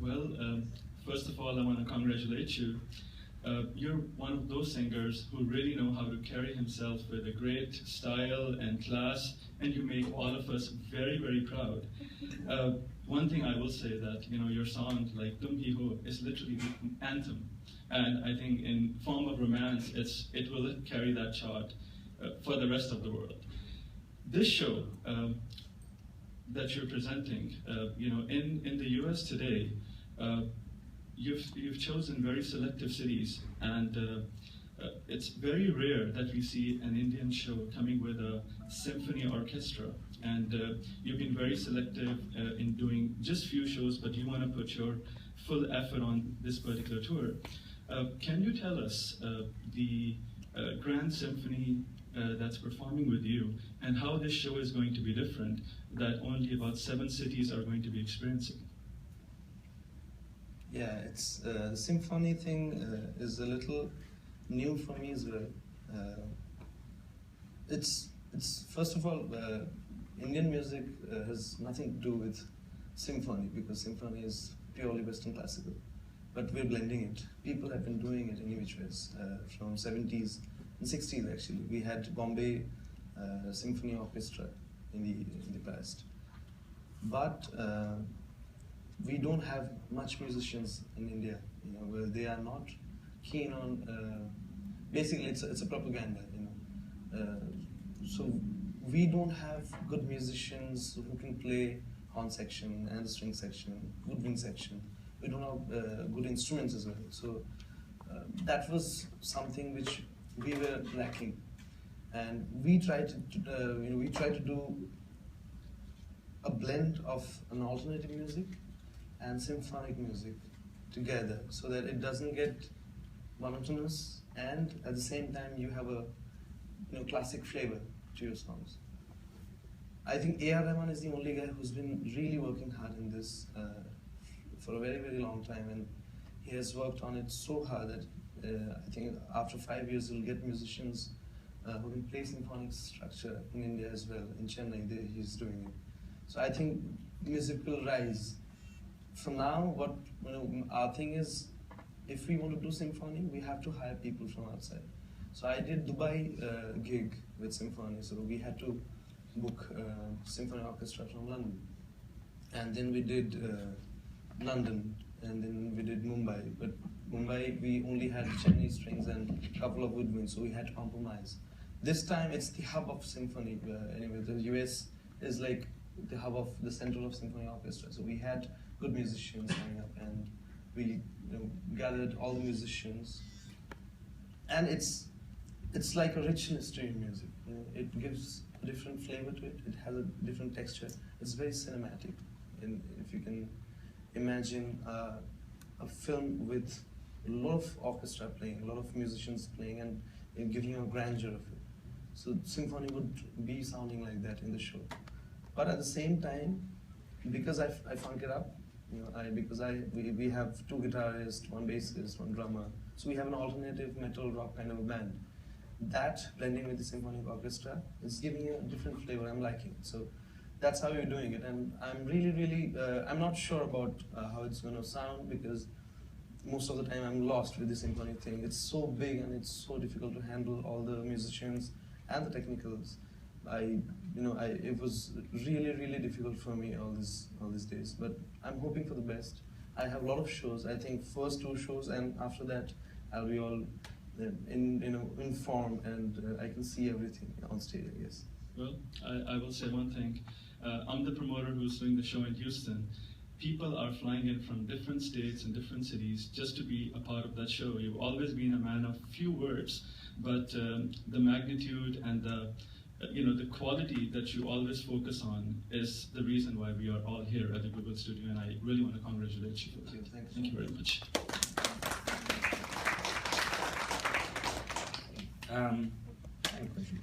Well, first of all, I want to congratulate you. You're one of those singers who really know how to carry himself with a great style and class, and you make all of us very, very proud. One thing I will say that your song like "Tum Hi Ho" is literally an anthem, and I think in form of romance, it will carry that chart for the rest of the world. This show that you're presenting, in the U.S. today. You've chosen very selective cities, and it's very rare that we see an Indian show coming with a symphony orchestra. And you've been very selective in doing just few shows, but you want to put your full effort on this particular tour. Can you tell us the grand symphony that's performing with you, and how this show is going to be different that only about 7 cities are going to be experiencing? Yeah, it's the symphony thing is a little new for me as well. It's first of all, Indian music has nothing to do with symphony, because symphony is purely Western classical. But we're blending it. People have been doing it in which ways from 70s and 60s actually. We had Bombay Symphony Orchestra in the past, but we don't have much musicians in India. Where they are not keen on. Basically, it's a propaganda. So we don't have good musicians who can play horn section and string section, woodwind section. We don't have good instruments as well. So that was something which we were lacking, and we tried to do a blend of an alternative music and symphonic music together, so that it doesn't get monotonous, and at the same time you have a classic flavor to your songs. I think A.R. Rahman is the only guy who's been really working hard in this for a very, very long time, and he has worked on it so hard that I think after 5 years we'll get musicians who can play symphonic structure in India as well. In Chennai, he's doing it. So I think music will rise. For now, what our thing is, if we want to do symphony, we have to hire people from outside. So I did Dubai gig with symphony, so we had to book symphony orchestra from London, and then we did London, and then we did Mumbai. But Mumbai, we only had Chinese strings and a couple of woodwinds, so we had to compromise. This time, it's the hub of symphony. Anyway, the US is like the hub of the center of symphony orchestra. So we had good musicians coming up, and we gathered all the musicians, and it's like a richness to your music. It gives a different flavor to it. It has a different texture. It's very cinematic, and if you can imagine a film with a lot of orchestra playing, a lot of musicians playing, and giving you a grandeur of it. So symphony would be sounding like that in the show. But at the same time, because I funk it up, we have 2 guitarists, 1 bassist, 1 drummer, so we have an alternative metal rock kind of a band. That blending with the symphonic orchestra is giving you a different flavor. I'm liking it. So that's how we're doing it, and I'm really, I'm not sure about how it's going to sound, because most of the time I'm lost with the symphony thing. It's so big and it's so difficult to handle all the musicians and the technicals. It was really difficult for me all these days, but I'm hoping for the best. I have a lot of shows. I think first 2 shows, and after that I'll be all in form, and I can see everything on stage, I guess. Well, I will say one thing. I'm the promoter who's doing the show in Houston. People are flying in from different states and different cities just to be a part of that show. You've always been a man of few words, but the magnitude and the quality that you always focus on is the reason why we are all here at the Google Studio, and I really want to congratulate you for that. Thank you very much. I have a question.